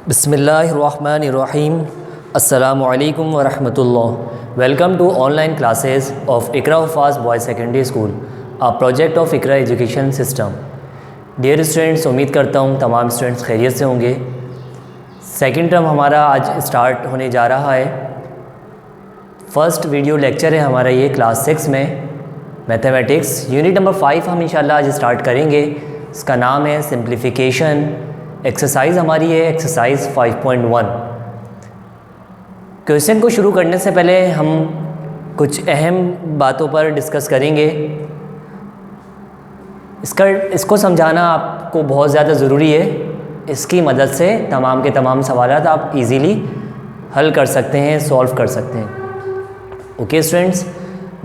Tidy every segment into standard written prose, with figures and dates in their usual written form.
बिस्मिल्लाहिर्रहमानिर्रहीम। अस्सलामुअलैकुम वरहमतुल्लाह। Welcome to online classes of Iqra Huffaz boys secondary school, a project of Iqra education system. Dear students, उम्मीद करता हूँ तमाम स्टूडेंट्स खैरियत से होंगे। सेकेंड टर्म हमारा आज स्टार्ट होने जा रहा है। फ़र्स्ट वीडियो लेक्चर है हमारा ये क्लास 6 में मैथमेटिक्स यूनिट नंबर 5 हम इंशाल्लाह आज स्टार्ट करेंगे। इसका नाम है सिंप्लीफिकेशन। एक्सरसाइज हमारी है एक्सरसाइज 5.1। क्वेश्चन को शुरू करने से पहले हम कुछ अहम बातों पर डिस्कस करेंगे। इसको समझाना आपको बहुत ज़्यादा ज़रूरी है। इसकी मदद से तमाम के तमाम सवालात आप इजीली हल कर सकते हैं, सॉल्व कर सकते हैं। ओके स्टूडेंट्स,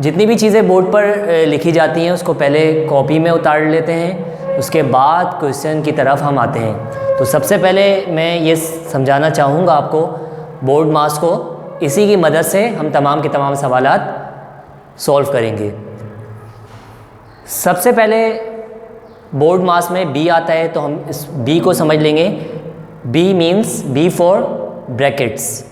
जितनी भी चीज़ें बोर्ड पर लिखी जाती हैं उसको पहले कॉपी में उतार लेते हैं, उसके बाद क्वेश्चन की तरफ हम आते हैं। तो सबसे पहले मैं ये समझाना चाहूँगा आपको बोर्ड मास को, इसी की मदद से हम तमाम के तमाम सवालात सॉल्व करेंगे। सबसे पहले बोर्ड मास में बी आता है, तो हम इस बी को समझ लेंगे। B means B for brackets.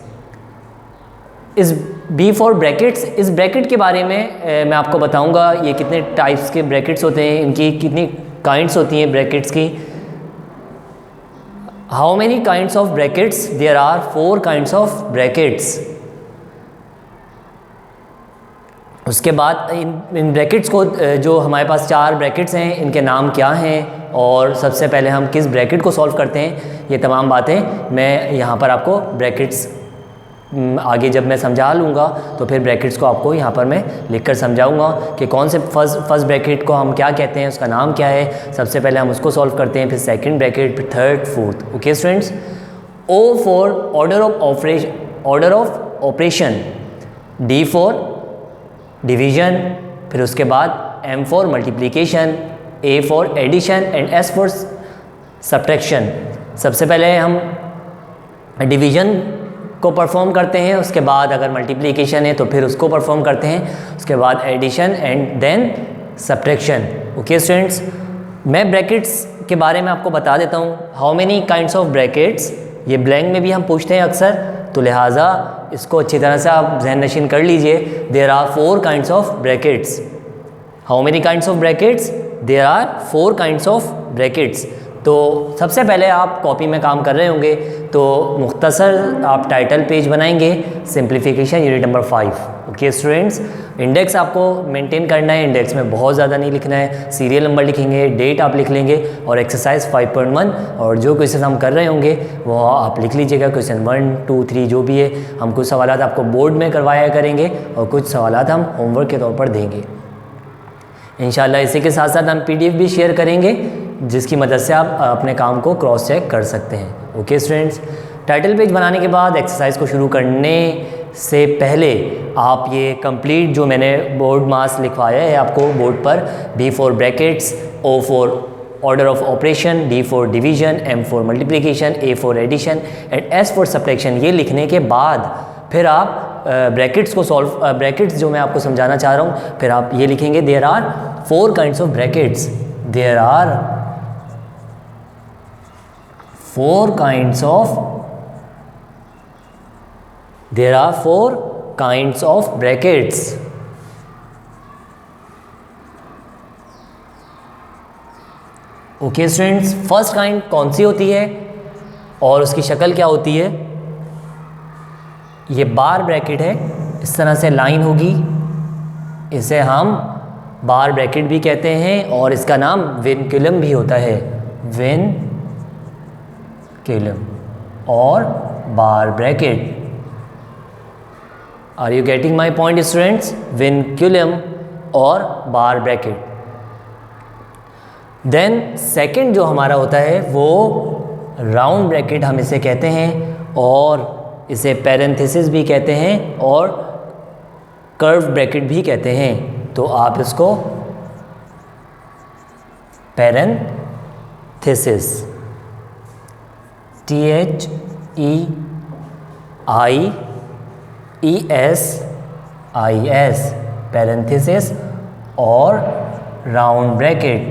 इस बी फॉर ब्रैकेट्स, इस ब्रैकेट के बारे में मैं आपको बताऊंगा ये कितने टाइप्स के ब्रैकेट्स होते हैं, इनकी कितनी काइंड्स होती हैं ब्रैकेट्स की। How many kinds of brackets? There are 4 kinds of brackets. उसके बाद इन ब्रैकेट्स को, जो हमारे पास 4 ब्रैकेट्स हैं, इनके नाम क्या हैं और सबसे पहले हम किस ब्रैकेट को सॉल्व करते हैं, ये तमाम बातें मैं यहाँ पर आपको ब्रैकेट्स आगे जब मैं समझा लूँगा तो फिर ब्रैकेट्स को आपको यहाँ पर मैं लिखकर समझाऊँगा कि कौन से फर्स्ट ब्रैकेट को हम क्या कहते हैं, उसका नाम क्या है। सबसे पहले हम उसको सॉल्व करते हैं, फिर सेकंड ब्रैकेट, फिर third, fourth. Okay students, O for order of operation, D for division, फिर उसके बाद M for multiplication, A for addition and S for subtraction. सबसे पहले हम डिवीजन को परफॉर्म करते हैं, उसके बाद अगर मल्टीप्लिकेशन है तो फिर उसको परफॉर्म करते हैं, उसके बाद addition and then subtraction. Okay students, मैं ब्रैकेट्स के बारे में आपको बता देता हूँ। How many kinds of brackets, ये ब्लैंक में भी हम पूछते हैं अक्सर, तो लिहाजा इसको अच्छी तरह से आप ज़हन नशीन कर लीजिए। There are 4 kinds of brackets. How many kinds of brackets? There are 4 kinds of brackets. तो सबसे पहले आप कॉपी में काम कर रहे होंगे तो मुख्तसर आप टाइटल पेज बनाएंगे, simplification unit number 5। Okay students, index आपको मेंटेन करना है, इंडेक्स में बहुत ज़्यादा नहीं लिखना है, सीरियल नंबर लिखेंगे, डेट आप लिख लेंगे और एक्सरसाइज 5.1 और जो क्वेश्चन हम कर रहे होंगे वो आप लिख लीजिएगा। क्वेश्चन 1, 2, 3 जो भी है, हम कुछ सवालात आपको बोर्ड में करवाया करेंगे और कुछ सवालात हम होमवर्क के तौर पर देंगे इंशाल्लाह। इसी के साथ साथ हम PDF भी शेयर करेंगे जिसकी मदद से आप अपने काम को क्रॉस चेक कर सकते हैं। ओके स्टूडेंट्स, टाइटल पेज बनाने के बाद एक्सरसाइज को शुरू करने से पहले आप ये कंप्लीट जो मैंने बोर्ड मास लिखवाया है आपको बोर्ड पर, B for brackets, O for order of operation, D for division, M for multiplication, A for addition and S for subtraction, ये लिखने के बाद फिर आप ब्रैकेट्स को सॉल्व, ब्रैकेट्स जो मैं आपको समझाना चाह रहा हूँ, फिर आप ये लिखेंगे there are 4 kinds of brackets. There are 4 kinds of brackets. Okay students, first kind कौन सी होती है और उसकी शक्ल क्या होती है? ये बार ब्रैकेट है, इस तरह से लाइन होगी, इसे हम बार ब्रैकेट भी कहते हैं और इसका नाम विनक्यूलम भी होता है, विनक्यूलम और bar bracket. Are you getting my point students? Vinculum और बार ब्रैकेट। देन सेकंड जो हमारा होता है वो राउंड ब्रैकेट हम इसे कहते हैं और इसे पैरेंथेसिस भी कहते हैं और कर्व ब्रैकेट भी कहते हैं। तो आप इसको पैरेंथेसिस, THEIES पैरेंथेसिस और राउंड ब्रैकेट।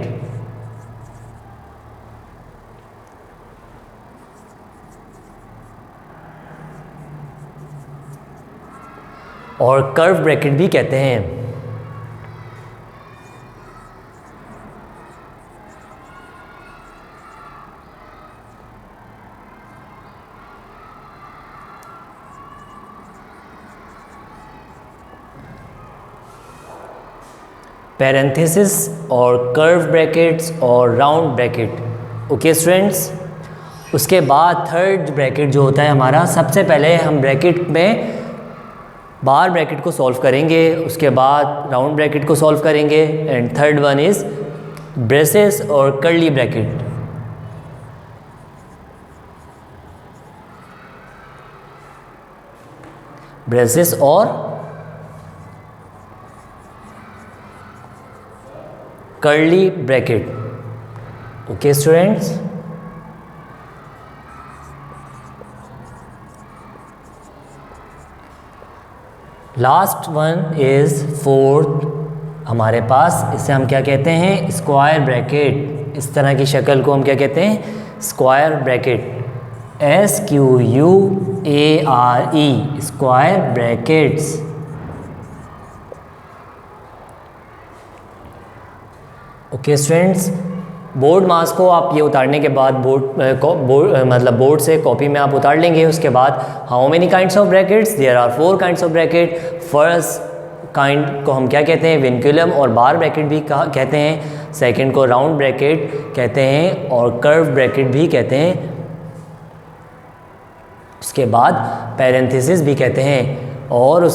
और कर्व ब्रैकेट भी कहते हैं। पैरेंथेसिस और कर्व ब्रैकेट्स और राउंड ब्रैकेट। ओके स्टूडेंट्स, उसके बाद थर्ड ब्रैकेट जो होता है हमारा, सबसे पहले हम ब्रैकेट में बार ब्रैकेट को सॉल्व करेंगे, उसके बाद राउंड ब्रैकेट को सॉल्व करेंगे, and third one is braces और कर्ली ब्रैकेट। ब्रेसेस और curly bracket. Okay students, last one is fourth हमारे पास, इसे हम क्या कहते हैं, स्क्वायर ब्रैकेट। इस तरह की शक्ल को हम क्या कहते हैं, square bracket. SQUARE, square brackets. Okay students, board मास को आप ये उतारने के बाद बोर्ड से कॉपी में आप उतार लेंगे। उसके बाद how many kinds of brackets, there are 4 kinds of bracket. First kind को हम क्या कहते हैं, विनक्यूलम और बार ब्रैकेट भी कहते हैं। सेकंड को राउंड ब्रैकेट कहते हैं और कर्व ब्रैकेट भी कहते हैं। उसके बाद पैरेंथेसिस भी कहते हैं, और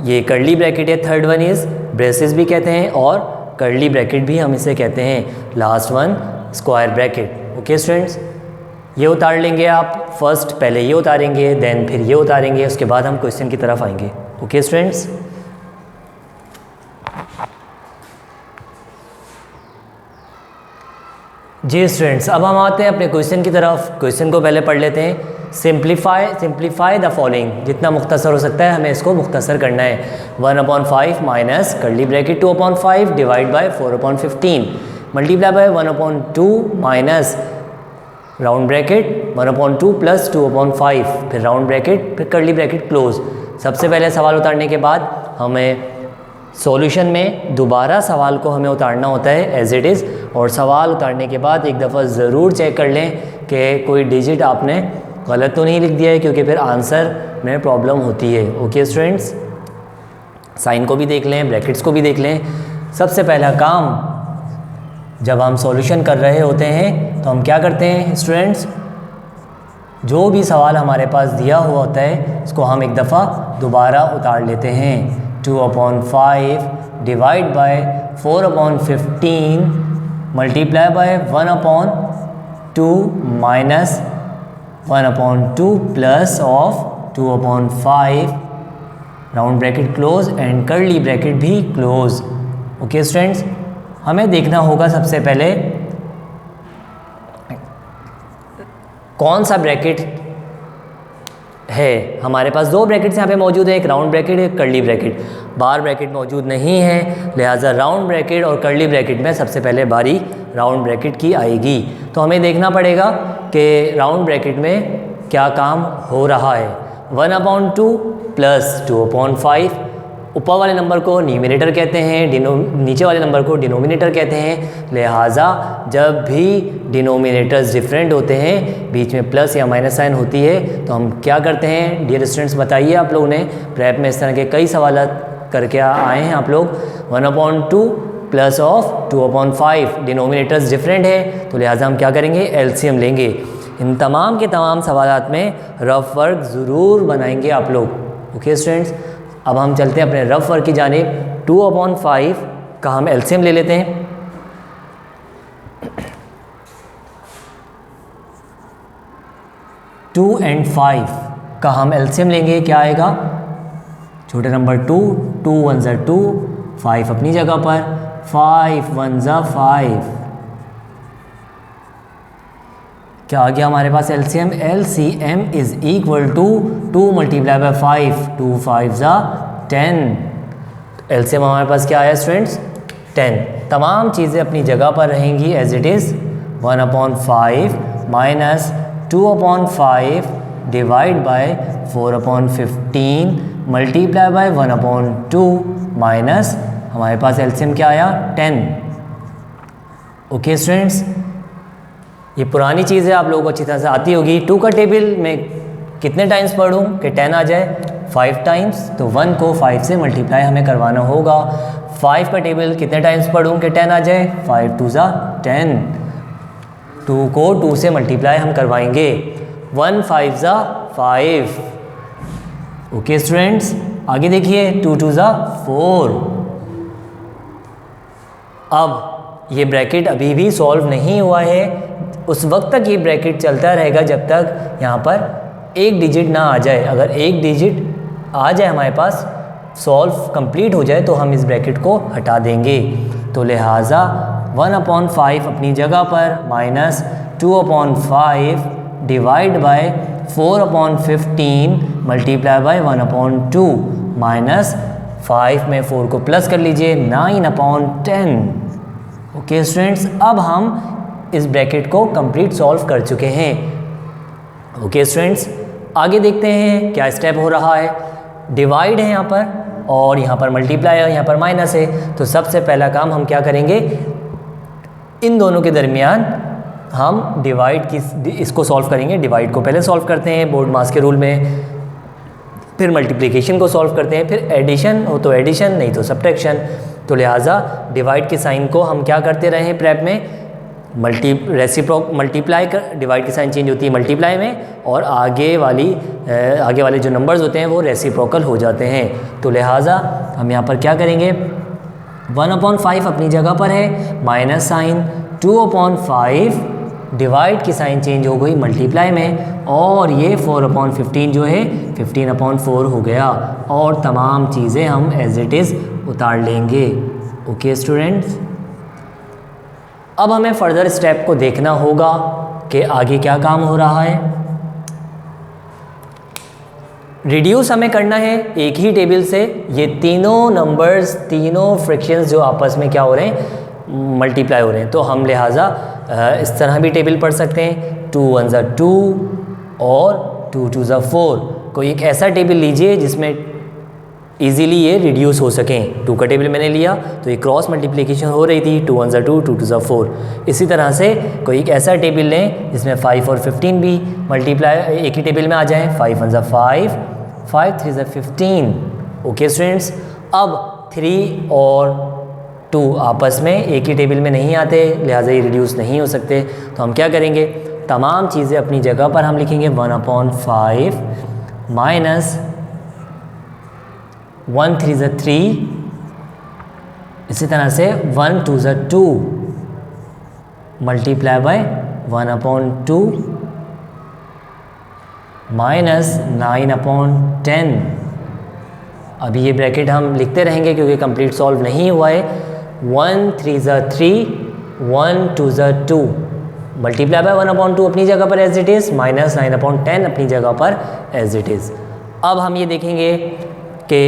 ये कर्ली ब्रैकेट है। थर्ड वन इज़ ब्रेसेस भी कहते हैं, और कर्ली ब्रैकेट भी हम इसे कहते हैं। Last one square bracket. Okay students, ये उतार लेंगे आप। फर्स्ट पहले ये उतारेंगे, देन फिर ये उतारेंगे, उसके बाद हम क्वेश्चन की तरफ आएंगे। ओके स्टूडेंट्स, जी स्टूडेंट्स, अब हम आते हैं अपने क्वेश्चन की तरफ। क्वेश्चन को पहले पढ़ लेते हैं। सिंप्लीफाई द फॉलोइंग, जितना मुख्तसर हो सकता है हमें इसको मुख्तसर करना है। 1/5 minus curly bracket 2/5 divide by 4/15 multiply by 1/2 minus round bracket 1/2 plus 2/5, फिर राउंड ब्रैकेट, फिर कर्ली ब्रैकेट क्लोज। सबसे पहले सवाल उतारने के बाद हमें सॉल्यूशन में दोबारा सवाल को हमें उतारना होता है एज इट इज़, और सवाल उतारने के बाद एक दफ़ा ज़रूर चेक कर लें कि कोई डिजिट आपने गलत तो नहीं लिख दिया है, क्योंकि फिर आंसर में प्रॉब्लम होती है। ओके स्टूडेंट्स, साइन को भी देख लें, ब्रैकेट्स को भी देख लें। सबसे पहला काम, जब हम सॉल्यूशन कर रहे होते हैं तो हम क्या करते हैं स्टूडेंट्स, जो भी सवाल हमारे पास दिया हुआ होता है उसको हम एक दफ़ा दोबारा उतार लेते हैं। 2/5 divide by 4/15 multiply by 1/2 minus 1/2 plus of 2/5 round bracket close and curly bracket भी क्लोज। ओके स्टूडेंट्स, हमें देखना होगा सबसे पहले कौन सा ब्रैकेट है। हमारे पास 2 ब्रैकेट्स यहाँ पे मौजूद है, एक राउंड ब्रैकेट, एक कर्ली ब्रैकेट। बार ब्रैकेट मौजूद नहीं है, लिहाजा राउंड ब्रैकेट और कर्ली ब्रैकेट में सबसे पहले बारी राउंड ब्रैकेट की आएगी। तो हमें देखना पड़ेगा कि राउंड ब्रैकेट में क्या काम हो रहा है। 1/2 प्लस 2/5, ऊपर वाले नंबर को न्यूमिनेटर कहते हैं, नीचे वाले नंबर को डिनोमिनेटर कहते हैं। लिहाजा जब भी डिनोमिनेटर्स डिफरेंट होते हैं, बीच में प्लस या माइनस साइन होती है, तो हम क्या करते हैं। डियर स्टूडेंट्स, बताइए, आप लोगों ने प्रेप में इस तरह के कई सवाल करके आए हैं आप लोग। 1/2 प्लस ऑफ 2/5, डिनोमिनेटर्स डिफरेंट है, तो लिहाजा हम क्या करेंगे, एलसीएम लेंगे। इन तमाम के तमाम सवालात में रफ वर्क ज़रूर बनाएंगे आप लोग। ओके स्टूडेंट्स, अब हम चलते हैं अपने रफ वर्क की जानिब। 2/5 का हम एलसीएम ले लेते हैं। 2 और 5 का हम एलसीएम लेंगे, क्या आएगा, छोटे नंबर 2, 2 1 ज़ा 2, 5 अपनी जगह पर, 5 1 ज़ा 5, क्या आ गया हमारे पास LCM. LCM is equal to 2 multiply by 5, 2 5 ज़ा 10। एलसीएम हमारे पास क्या आया स्टूडेंट्स, 10। तमाम चीज़ें अपनी जगह पर रहेंगी as it is. 1/5 minus 2/5 divide by 4/15 multiply by 1/2 minus हमारे पास एलसीएम क्या आया 10। ओके स्टूडेंट्स, ये पुरानी चीज़ है, आप लोगों को अच्छी तरह से आती होगी। 2 का टेबल में कितने टाइम्स पढ़ूँ कि 10 आ जाए? 5 टाइम्स। तो 1 को 5 से मल्टीप्लाई हमें करवाना होगा। 5 का टेबल कितने टाइम्स पढ़ूँ कि 10 आ जाए? 5 2 ज़ा 10। 2 को 2 से मल्टीप्लाई हम करवाएंगे। 1 5 ज़ा 5। ओके स्टूडेंट्स, आगे देखिए 2 2 ज़ा 4। अब ये ब्रैकेट अभी भी सॉल्व नहीं हुआ है। उस वक्त तक ये ब्रैकेट चलता रहेगा जब तक यहाँ पर एक डिजिट ना आ जाए। अगर एक डिजिट आ जाए हमारे पास, सॉल्व कंप्लीट हो जाए, तो हम इस ब्रैकेट को हटा देंगे। तो लिहाजा 1/5 अपनी जगह पर minus 2/5 divide by 4/15 multiply by 1/2 minus 5 में 4 को प्लस कर लीजिए 9/10। ओके स्टूडेंट्स, अब हम इस ब्रैकेट को कंप्लीट सॉल्व कर चुके हैं। ओके स्टूडेंट्स, आगे देखते हैं क्या स्टेप हो रहा है। डिवाइड है यहाँ पर और यहाँ पर मल्टीप्लाई है, यहाँ पर माइनस है। तो सबसे पहला काम हम क्या करेंगे, इन दोनों के दरमियान हम डिवाइड की इसको सॉल्व करेंगे। डिवाइड को पहले सॉल्व करते हैं बोर्ड मास के रूल में, फिर मल्टीप्लिकेशन को सॉल्व करते हैं, फिर एडिशन हो तो एडिशन, नहीं तो सब्ट्रैक्शन। तो लिहाजा डिवाइड के साइन को हम क्या करते रहे हैं प्रेप में, मल्टीप्लाई कर, डिवाइड की साइन चेंज होती है मल्टीप्लाई में, और आगे वाले जो नंबर्स होते हैं वो रेसिप्रोकल हो जाते हैं। तो लिहाजा हम यहाँ पर क्या करेंगे, 1/5 अपनी जगह पर है, माइनस साइन 2/5, डिवाइड की साइन चेंज हो गई मल्टीप्लाई में, और ये 4/15 जो है 15/4 हो गया, और तमाम चीज़ें हम एज इट इज़ उतार लेंगे। ओके स्टूडेंट्स, अब हमें फर्दर स्टेप को देखना होगा कि आगे क्या काम हो रहा है। रिड्यूस हमें करना है एक ही टेबल से ये तीनों नंबर्स, तीनों फ्रैक्शंस जो आपस में क्या हो रहे हैं, मल्टीप्लाई हो रहे हैं। तो हम लिहाजा इस तरह भी टेबल पढ़ सकते हैं, 2 1 ज़ा 2 और 2 2 ज़ा 4। कोई एक ऐसा टेबल लीजिए जिसमें इजीली ये रिड्यूस हो सकें। 2 का टेबल मैंने लिया तो ये क्रॉस मल्टीप्लिकेशन हो रही थी, 2 1 ज़ा 2 2 2 ज़ा 4। इसी तरह से कोई एक ऐसा टेबल लें जिसमें 5 और 15 भी मल्टीप्लाई एक ही टेबल में आ जाएँ। 5 1 ज़ा 5, 5 3 ज़ा 15। ओके स्टूडेंट्स, अब 3 और 2 आपस में एक ही टेबल में नहीं आते, लिहाजा ये रिड्यूस नहीं हो सकते। तो हम क्या करेंगे, तमाम चीज़ें अपनी जगह पर हम लिखेंगे। 1/5 माइनस 1 3 ज़ा 3, इसी तरह से 1 2 ज़ा 2 मल्टीप्लाई बाय 1/2 माइनस 9/10। अभी ये ब्रैकेट हम लिखते रहेंगे क्योंकि कंप्लीट सॉल्व नहीं हुआ है। 1 3 ज़ा 3, 1 2 ज़ा 2 मल्टीप्लाई बाय 1/2 अपनी जगह पर एज इट इज़, माइनस 9/10 अपनी जगह पर एज इट इज़। अब हम ये देखेंगे कि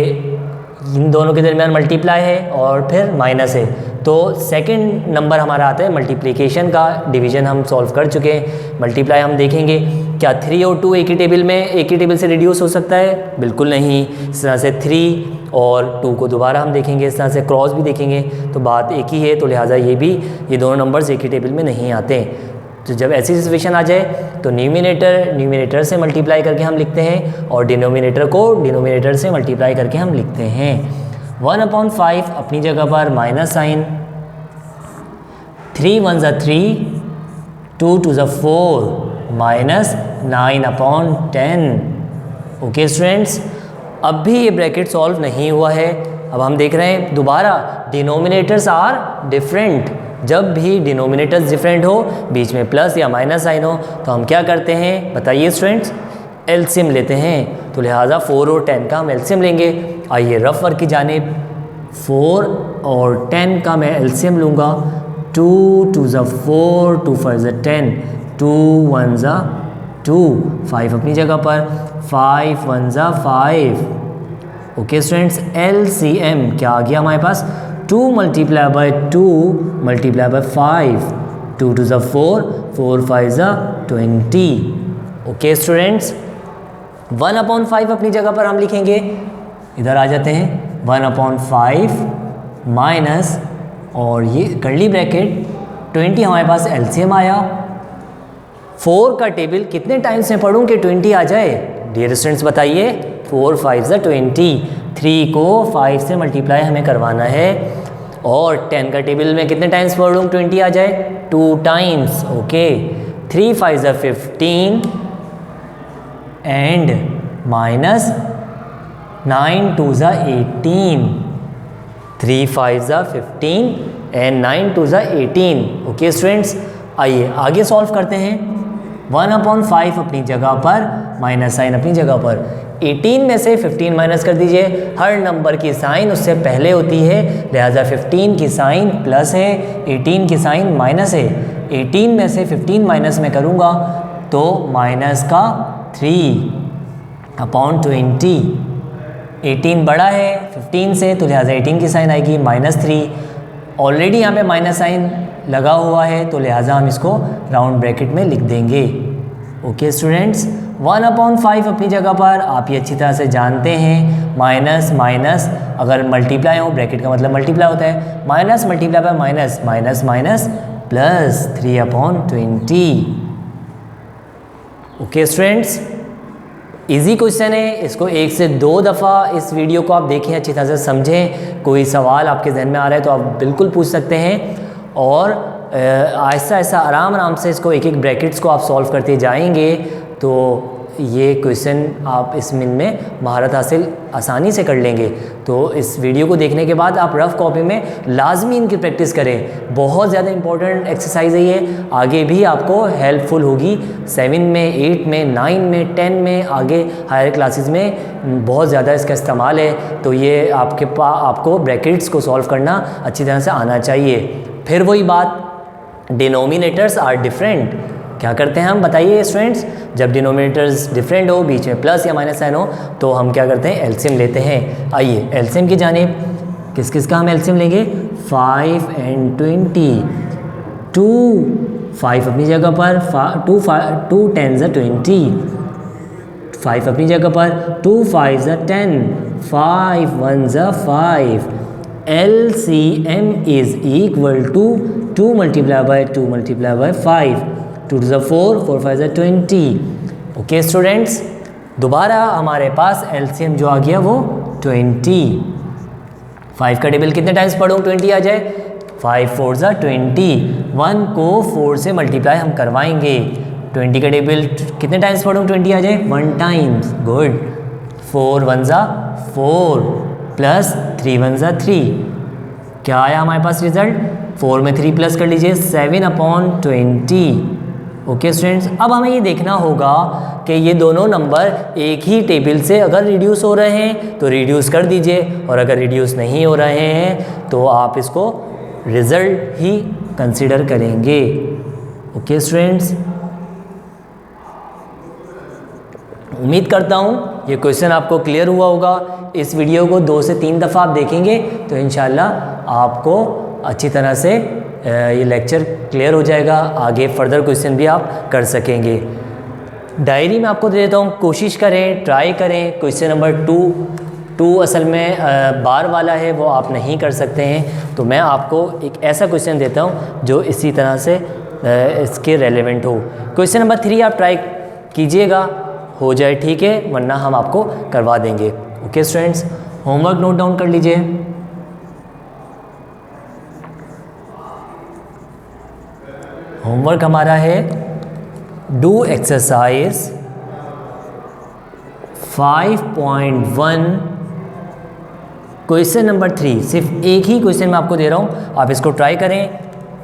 इन दोनों के दरमियान मल्टीप्लाई है और फिर माइनस है, तो सेकंड नंबर हमारा आता है मल्टीप्लिकेशन का। डिवीज़न हम सॉल्व कर चुके हैं। मल्टीप्लाई हम देखेंगे, क्या 3 और 2 एक ही टेबल में, एक ही टेबल से रिड्यूस हो सकता है? बिल्कुल नहीं। इस तरह से 3 और 2 को दोबारा हम देखेंगे, इस तरह से क्रॉस भी देखेंगे, तो बात एक ही है। तो लिहाजा ये दोनों नंबर्स एक ही टेबल में नहीं आते। तो जब ऐसी सिचुएशन आ जाए तो न्यूमिनेटर से मल्टीप्लाई करके हम लिखते हैं, और डिनोमिनेटर को डिनोमिनेटर से मल्टीप्लाई करके हम लिखते हैं। 1/5 अपनी जगह पर माइनस साइन, 3 1 ज़ा 3, 2 2 ज़ा 4 माइनस 9/10। ओके स्टूडेंट्स, अब भी ये ब्रैकेट सॉल्व नहीं हुआ है। अब हम देख रहे हैं दोबारा, डिनोमिनेटर्स आर डिफरेंट। जब भी डिनोमिनेटर्स डिफरेंट हो, बीच में प्लस या माइनस साइन हो, तो हम क्या करते हैं बताइए स्टूडेंट्स, एलसीएम लेते हैं। तो लिहाजा 4 और 10 का हम एलसीएम लेंगे। आइए रफ वर्क की जानिब, 4 और 10 का मैं एलसीएम लूँगा। 2 2 ज़ा 4, 2 5 ज़ा 10, 2 1 ज़ा 2, 5 अपनी जगह पर, 5 1 ज़ा 5। ओके स्टूडेंट्स, एलसीएम क्या आ गया हमारे पास, 2 मल्टीप्लाई बाय 2 मल्टीप्लाई बाय 5, 2 2 ज़ा 4, 4 5 ज़ा 20। ओके स्टूडेंट्स, 1/5 अपनी जगह पर हम लिखेंगे, इधर आ जाते हैं 1/5 माइनस, और ये कर्ली ब्रैकेट 20 हमारे पास एलसीएम आया। 4 का टेबल कितने टाइम्स में पढ़ूं कि 20 आ जाए? डियर स्टूडेंट्स बताइए, 4 5 20, 3 को 5 से मल्टीप्लाई हमें करवाना है, और 10 का टेबल में कितने टाइम्स पढ़ूं 20 आ जाए? 2 times. Okay, 3 5 15 and minus 9 2 18, 3 5 15 and 9 2 18। Okay students, आइए आगे सॉल्व करते हैं। 1/5 अपनी जगह पर, माइनस साइन अपनी जगह पर। 18 में से 15 माइनस कर दीजिए। हर नंबर की साइन उससे पहले होती है, लिहाजा 15 की साइन प्लस है, 18 की साइन माइनस है। 18 में से 15 माइनस में करूँगा तो माइनस का 3/20। 18 बड़ा है 15 से, तो लिहाजा 18 की साइन आएगी -3। ऑलरेडी यहाँ पे माइनस साइन लगा हुआ है, तो लिहाजा हम इसको राउंड ब्रैकेट में लिख देंगे। ओके स्टूडेंट्स, 1/5 अपनी जगह पर, आप ये अच्छी तरह से जानते हैं। माइनस माइनस अगर मल्टीप्लाई हो, ब्रैकेट का मतलब मल्टीप्लाई होता है, minus multiply by minus, minus minus plus 3/20। Okay students, easy question है, इसको 1 से 2 दफ़ा इस वीडियो को आप देखें, अच्छी तरह से समझें। कोई सवाल आपके जहन में आ रहा है तो आप बिल्कुल पूछ सकते हैं, और आहिस्ता आहिस्ता आराम आराम से इसको एक एक ब्रैकेट्स को आप सॉल्व करते जाएंगे तो ये क्वेश्चन आप इसमें महारत हासिल आसानी से कर लेंगे। तो इस वीडियो को देखने के बाद आप रफ़ कॉपी में लाजमी इनकी प्रैक्टिस करें। बहुत ज़्यादा इंपॉर्टेंट एक्सरसाइज है ये, आगे भी आपको हेल्पफुल होगी। 7 में, 8 में, 9 में, 10 में, आगे हायर क्लासेस में बहुत ज़्यादा इसका इस्तेमाल है। तो ये आपको ब्रैकेट्स को सॉल्व करना अच्छी तरह से आना चाहिए। फिर वही बात, डिनोमिनेटर्स आर डिफरेंट। क्या करते हैं हम, बताइए स्टूडेंट्स? जब डिनोमिनेटर्स डिफरेंट हो, बीच में प्लस या माइनस साइन हो, तो हम क्या करते हैं, एलसीएम लेते हैं। आइए एलसीएम की जानिब, किस किस का हम एलसीएम लेंगे? 5 and 20। 2 5 अपनी जगह पर, 2 10s 20, 5 अपनी जगह पर, 2 5s 10, 5 1s 5। LCM is equal to 2 multiplied by 2 multiplied by 5, 2 to the 4, 4 5 is 20। Okay students, दोबारा हमारे पास एलसीएम जो आ गया वो 20। 5 का टेबल कितने टाइम्स पढ़ूँ 20 आ जाए? 5 4s 20। 1 को 4 से मल्टीप्लाई हम करवाएंगे। 20 का टेबल कितने टाइम्स पढ़ूँ 20 आ जाए? 1 times. Good. 4 1s 4 plus 3 1s 3। क्या आया हमारे पास रिजल्ट? 4 में 3 प्लस कर लीजिए, 7/20। ओके स्टूडेंट्स, अब हमें ये देखना होगा कि ये दोनों नंबर एक ही टेबल से अगर रिड्यूस हो रहे हैं तो रिड्यूस कर दीजिए, और अगर रिड्यूस नहीं हो रहे हैं तो आप इसको रिज़ल्ट ही कंसिडर करेंगे। ओके स्टूडेंट्स, उम्मीद करता हूँ ये क्वेश्चन आपको क्लियर हुआ होगा। इस वीडियो को 2 से 3 दफ़ा आप देखेंगे तो इंशाल्लाह आपको अच्छी तरह से ये लेक्चर क्लियर हो जाएगा। आगे फर्दर क्वेश्चन भी आप कर सकेंगे। डायरी में आपको दे देता हूँ, कोशिश करें, ट्राई करें। क्वेश्चन नंबर 2 असल में बार वाला है, वो आप नहीं कर सकते हैं, तो मैं आपको एक ऐसा क्वेश्चन देता हूँ जो इसी तरह से इसके रेलेवेंट हो। क्वेश्चन नंबर 3 आप ट्राई कीजिएगा, हो जाए ठीक है, वरना हम आपको करवा देंगे। Okay students, homework note down कर लीजिए। होमवर्क हमारा है डू एक्सरसाइज 5.1 क्वेश्चन नंबर 3। सिर्फ एक ही क्वेश्चन मैं आपको दे रहा हूँ, आप इसको ट्राई करें।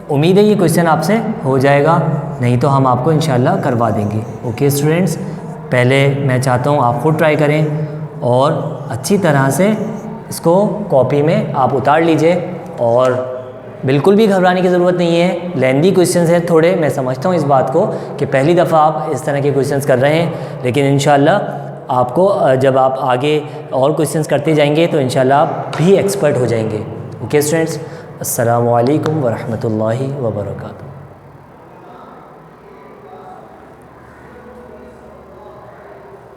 उम्मीद है ये क्वेश्चन आपसे हो जाएगा, नहीं तो हम आपको इंशाल्लाह करवा देंगे। ओके स्टूडेंट्स, पहले मैं चाहता हूँ आप खुद ट्राई करें और अच्छी तरह से इसको कॉपी में आप उतार लीजिए, और बिल्कुल भी घबराने की ज़रूरत नहीं है। लेंदी क्वेश्चंस हैं थोड़े, मैं समझता हूँ इस बात को कि पहली दफ़ा आप इस तरह के क्वेश्चंस कर रहे हैं, लेकिन इंशाल्लाह आपको जब आप आगे और क्वेश्चंस करते जाएंगे तो इंशाल्लाह आप भी एक्सपर्ट हो जाएंगे। ओके स्टूडेंट्स, अस्सलामु अलैकुम व रहमतुल्लाहि व बरकातहू।